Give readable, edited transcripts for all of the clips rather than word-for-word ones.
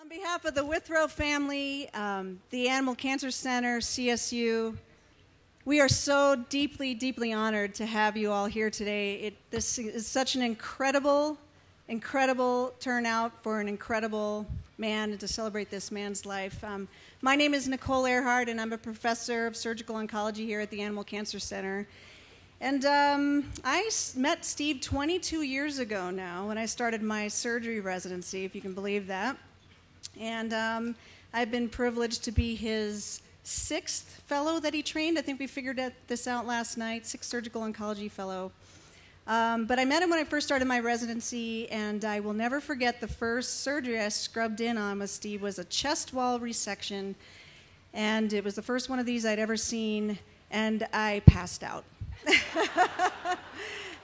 On behalf of the Withrow family, the Animal Cancer Center, CSU, we are so deeply, deeply honored to have you all here today. This is such an incredible turnout for an incredible man and to celebrate this man's life. My name is Nicole Earhart, and I'm a professor of surgical oncology here at the Animal Cancer Center. And I met Steve 22 years ago now when I started my surgery residency, if you can believe that. And I've been privileged to be his 6th fellow that he trained. I think we figured this out last night, 6th surgical oncology fellow. But I met him when I first started my residency, and I will never forget the first surgery I scrubbed in on with Steve was a chest wall resection. And it was the first one of these I'd ever seen, and I passed out.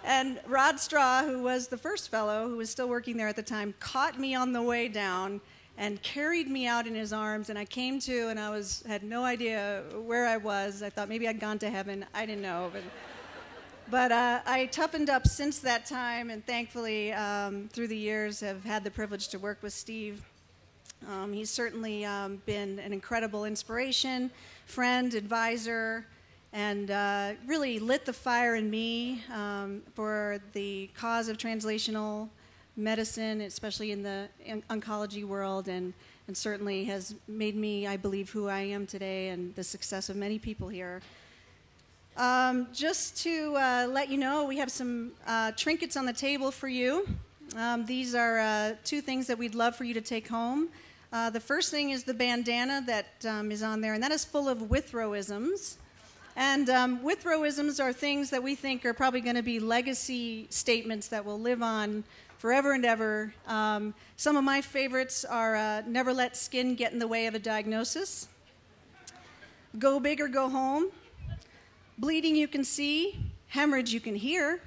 And Rod Straw, who was the first fellow, who was still working there at the time, caught me on the way down and carried me out in his arms, and I came to, and I had no idea where I was. I thought maybe I'd gone to heaven. I didn't know. But I toughened up since that time, and thankfully, through the years, have had the privilege to work with Steve. He's certainly been an incredible inspiration, friend, advisor, and really lit the fire in me for the cause of translational medicine, especially in the oncology world, and certainly has made me, I believe, who I am today and the success of many people here. Just to let you know, we have some trinkets on the table for you. These are 2 things that we'd love for you to take home. The first thing is the bandana that is on there, and that is full of Withrowisms. And Withrowisms are things that we think are probably going to be legacy statements that will live on forever and ever. Some of my favorites are never let skin get in the way of a diagnosis, go big or go home, bleeding you can see, hemorrhage you can hear,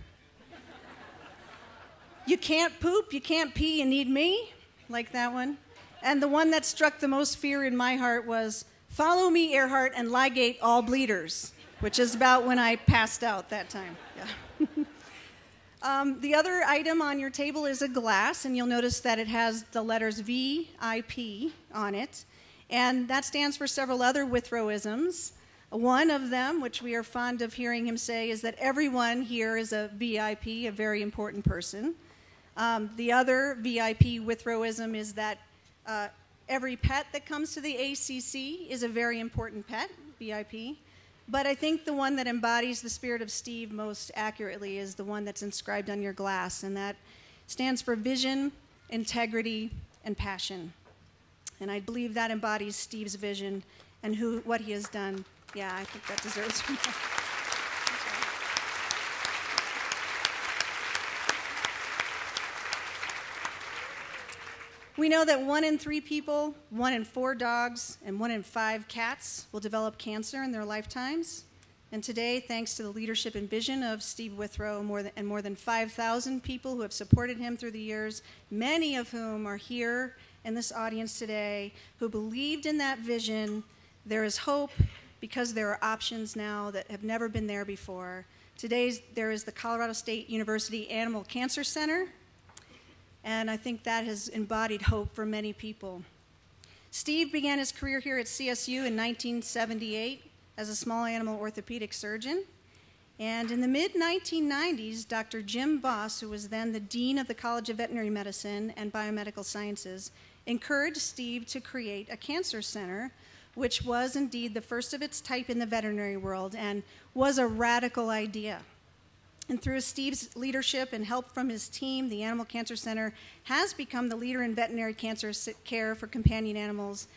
you can't poop, you can't pee, you need me, like that one. And the one that struck the most fear in my heart was, follow me, Earhart, and ligate all bleeders, which is about when I passed out that time. Yeah. The other item on your table is a glass, and you'll notice that it has the letters VIP on it, and that stands for several other Withrowisms. One of them, which we are fond of hearing him say, is that everyone here is a VIP, a very important person. The other VIP Withrowism is that every pet that comes to the ACC is a very important pet, VIP. But I think the one that embodies the spirit of Steve most accurately is the one that's inscribed on your glass, and that stands for vision, integrity, and passion. And I believe that embodies Steve's vision and what he has done. Yeah, I think that deserves more. We know that 1 in 3 people, 1 in 4 dogs, and 1 in 5 cats will develop cancer in their lifetimes. And today, thanks to the leadership and vision of Steve Withrow and more than 5,000 people who have supported him through the years, many of whom are here in this audience today, who believed in that vision, there is hope because there are options now that have never been there before. Today, there is the Colorado State University Animal Cancer Center, and I think that has embodied hope for many people. Steve began his career here at CSU in 1978 as a small animal orthopedic surgeon. And in the mid-1990s, Dr. Jim Voss, who was then the dean of the College of Veterinary Medicine and Biomedical Sciences, encouraged Steve to create a cancer center, which was indeed the first of its type in the veterinary world and was a radical idea. And through Steve's leadership and help from his team, the Animal Cancer Center has become the leader in veterinary cancer care for companion animals.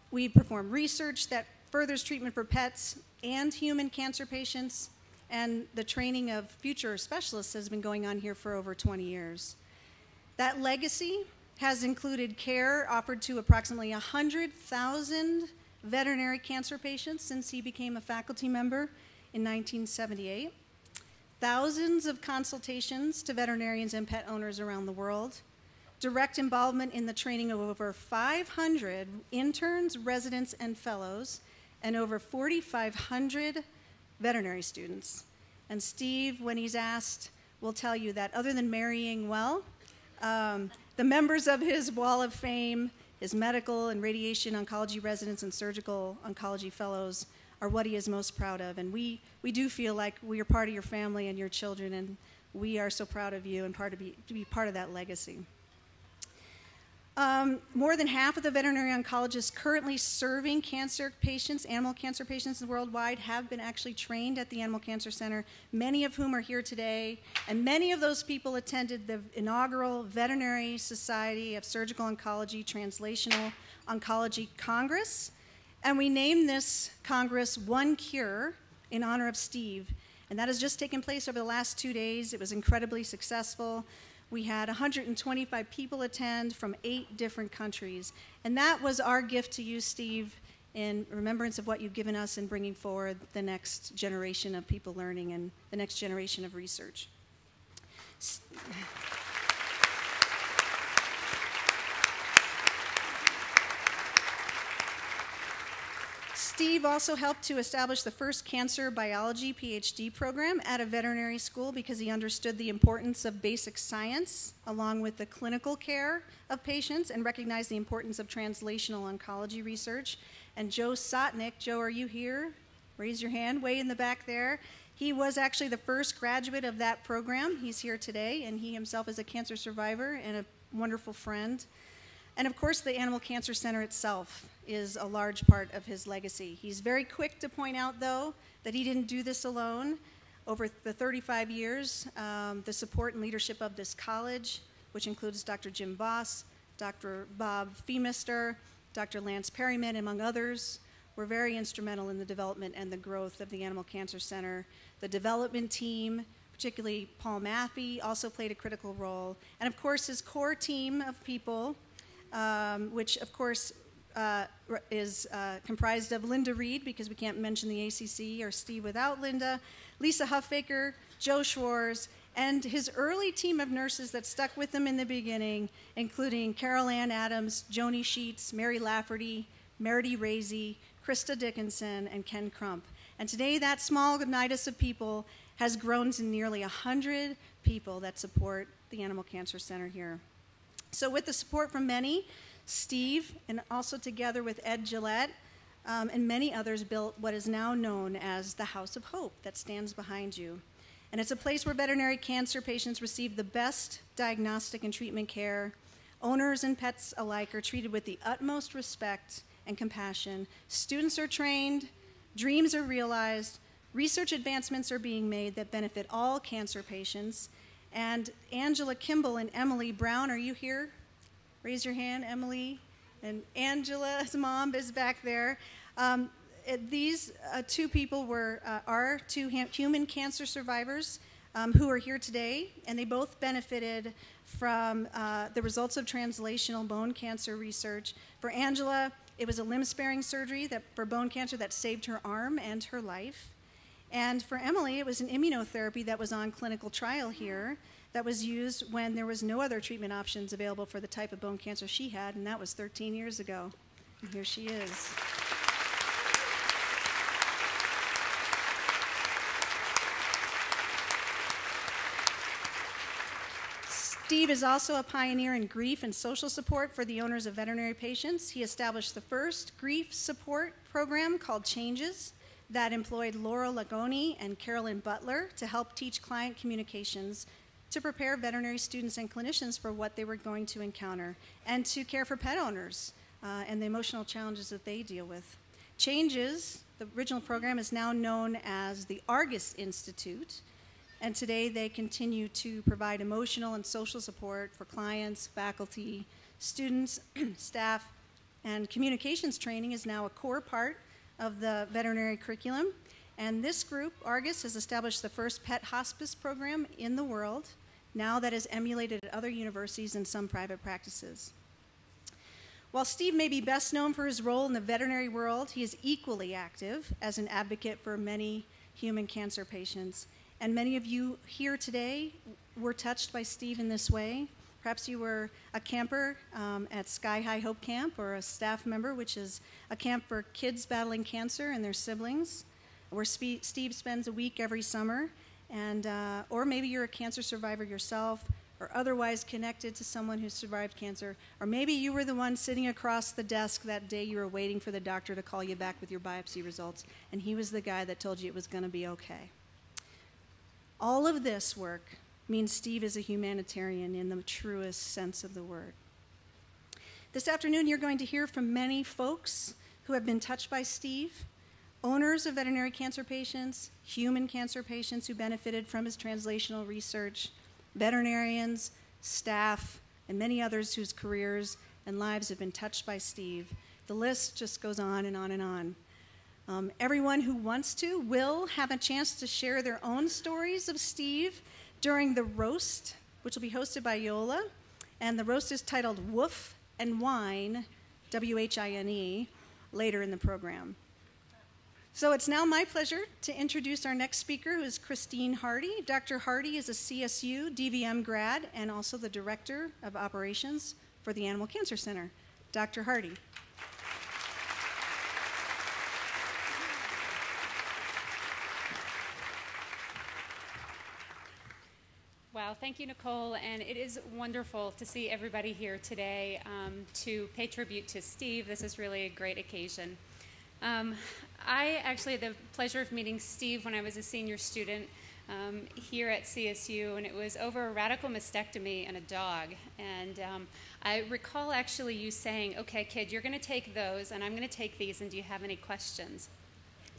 We perform research that furthers treatment for pets and human cancer patients, and the training of future specialists has been going on here for over 20 years. That legacy has included care offered to approximately 100,000 veterinary cancer patients since he became a faculty member in 1978. Thousands of consultations to veterinarians and pet owners around the world, direct involvement in the training of over 500 interns, residents, and fellows, and over 4,500 veterinary students. And Steve, when he's asked, will tell you that other than marrying well, the members of his Wall of Fame His medical and radiation oncology residents and surgical oncology fellows are what he is most proud of. And we do feel like we are part of your family and your children, and we are so proud of you and to be part of that legacy. More than half of the veterinary oncologists currently serving cancer patients, animal cancer patients worldwide, have been actually trained at the Animal Cancer Center, many of whom are here today, and many of those people attended the inaugural Veterinary Society of Surgical Oncology Translational Oncology Congress, and we named this Congress One Cure in honor of Steve, and that has just taken place over the last 2 days. It was incredibly successful. We had 125 people attend from 8 different countries. And that was our gift to you, Steve, in remembrance of what you've given us in bringing forward the next generation of people learning and the next generation of research. Steve also helped to establish the first cancer biology PhD program at a veterinary school because he understood the importance of basic science along with the clinical care of patients and recognized the importance of translational oncology research. And Joe Sotnick, Joe, are you here? Raise your hand, way in the back there. He was actually the first graduate of that program. He's here today, and he himself is a cancer survivor and a wonderful friend. And of course, the Animal Cancer Center itself is a large part of his legacy. He's very quick to point out, though, that he didn't do this alone. Over the 35 years, the support and leadership of this college, which includes Dr. Jim Voss, Dr. Bob Feemister, Dr. Lance Perryman, among others, were very instrumental in the development and the growth of the Animal Cancer Center. The development team, particularly Paul Maffey, also played a critical role. And of course, his core team of people, which of course is comprised of Linda Reed, because we can't mention the ACC or Steve without Linda, Lisa Huffaker, Joe Schwarz, and his early team of nurses that stuck with him in the beginning, including Carol Ann Adams, Joni Sheets, Mary Lafferty, Meredy Razy, Krista Dickinson, and Ken Crump. And today that small nidus of people has grown to nearly 100 people that support the Animal Cancer Center here. So with the support from many, Steve, and also together with Ed Gillette, and many others, built what is now known as the House of Hope that stands behind you. And it's a place where veterinary cancer patients receive the best diagnostic and treatment care. Owners and pets alike are treated with the utmost respect and compassion. Students are trained, dreams are realized, research advancements are being made that benefit all cancer patients. And Angela Kimball and Emily Brown, are you here? Raise your hand, Emily. And Angela's mom is back there. These 2 people are 2 human cancer survivors who are here today, and they both benefited from the results of translational bone cancer research. For Angela, it was a limb-sparing surgery for bone cancer that saved her arm and her life. And for Emily, it was an immunotherapy that was on clinical trial here that was used when there was no other treatment options available for the type of bone cancer she had, and that was 13 years ago. And here she is. Steve is also a pioneer in grief and social support for the owners of veterinary patients. He established the first grief support program called Changes that employed Laura Lagoni and Carolyn Butler to help teach client communications to prepare veterinary students and clinicians for what they were going to encounter and to care for pet owners and the emotional challenges that they deal with. Changes, the original program, is now known as the Argus Institute, and today they continue to provide emotional and social support for clients, faculty, students, staff, and communications training is now a core part of the veterinary curriculum. And this group, Argus, has established the first pet hospice program in the world, now that is emulated at other universities and some private practices. While Steve may be best known for his role in the veterinary world, he is equally active as an advocate for many human cancer patients. And many of you here today were touched by Steve in this way. Perhaps you were a camper at Sky High Hope Camp, or a staff member, which is a camp for kids battling cancer and their siblings, where Steve spends a week every summer. And, or maybe you're a cancer survivor yourself, or otherwise connected to someone who survived cancer, or maybe you were the one sitting across the desk that day you were waiting for the doctor to call you back with your biopsy results, and he was the guy that told you it was going to be okay. All of this work means Steve is a humanitarian in the truest sense of the word. This afternoon, you're going to hear from many folks who have been touched by Steve, owners of veterinary cancer patients, human cancer patients who benefited from his translational research, veterinarians, staff, and many others whose careers and lives have been touched by Steve. The list just goes on and on and on. Everyone who wants to will have a chance to share their own stories of Steve during the roast, which will be hosted by Yola. And the roast is titled Woof and Wine, W-H-I-N-E, later in the program. So it's now my pleasure to introduce our next speaker, who is Christine Hardy. Dr. Hardy is a CSU DVM grad and also the Director of Operations for the Animal Cancer Center. Dr. Hardy. Wow, thank you, Nicole, and it is wonderful to see everybody here today to pay tribute to Steve. This is really a great occasion. I actually had the pleasure of meeting Steve when I was a senior student here at CSU, and it was over a radical mastectomy and a dog. And I recall actually you saying, okay, kid, you're going to take those, and I'm going to take these, and do you have any questions?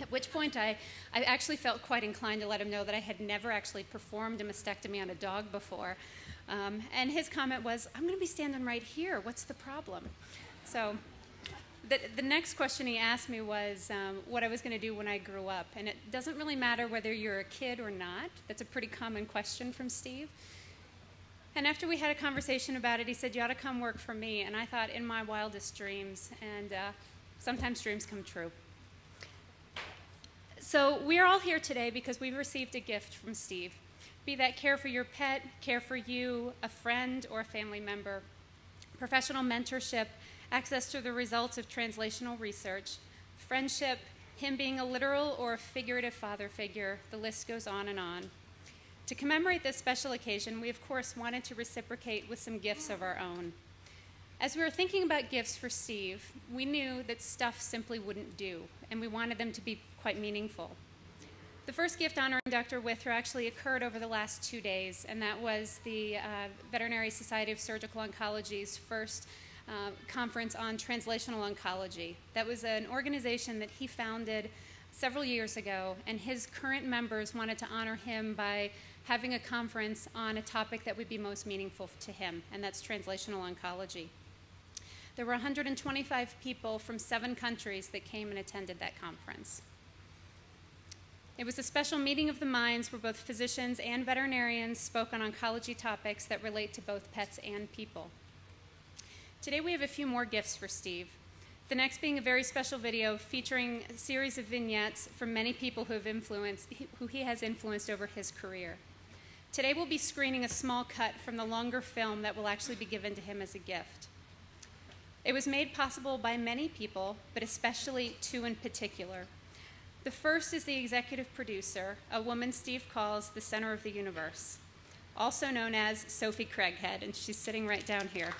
At which point I actually felt quite inclined to let him know that I had never actually performed a mastectomy on a dog before. And his comment was, I'm going to be standing right here. What's the problem? So the next question he asked me was what I was going to do when I grew up. And it doesn't really matter whether you're a kid or not. That's a pretty common question from Steve. And after we had a conversation about it, he said, you ought to come work for me. And I thought, in my wildest dreams, and sometimes dreams come true. So we're all here today because we've received a gift from Steve. Be that care for your pet, care for you, a friend, or a family member, professional mentorship, access to the results of translational research, friendship, him being a literal or a figurative father figure, the list goes on and on. To commemorate this special occasion, we of course wanted to reciprocate with some gifts of our own. As we were thinking about gifts for Steve, we knew that stuff simply wouldn't do, and we wanted them to be quite meaningful. The first gift honoring Dr. Withrow actually occurred over the last 2 days, and that was the Veterinary Society of Surgical Oncology's first conference on translational oncology. That was an organization that he founded several years ago, and his current members wanted to honor him by having a conference on a topic that would be most meaningful to him, and that's translational oncology. There were 125 people from 7 countries that came and attended that conference. It was a special meeting of the minds where both physicians and veterinarians spoke on oncology topics that relate to both pets and people. Today we have a few more gifts for Steve. The next being a very special video featuring a series of vignettes from many people who he has influenced over his career. Today we'll be screening a small cut from the longer film that will actually be given to him as a gift. It was made possible by many people, but especially 2 in particular. The first is the executive producer, a woman Steve calls the center of the universe, also known as Sophie Craighead, and she's sitting right down here.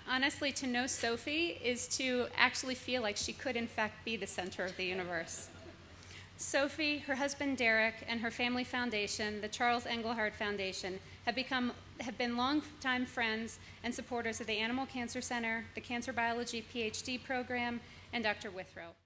Honestly, to know Sophie is to actually feel like she could, in fact, be the center of the universe. Sophie, her husband Derek, and her family foundation, the Charles Engelhardt Foundation, have been longtime friends and supporters of the Animal Cancer Center, the Cancer Biology PhD program, and Dr. Withrow.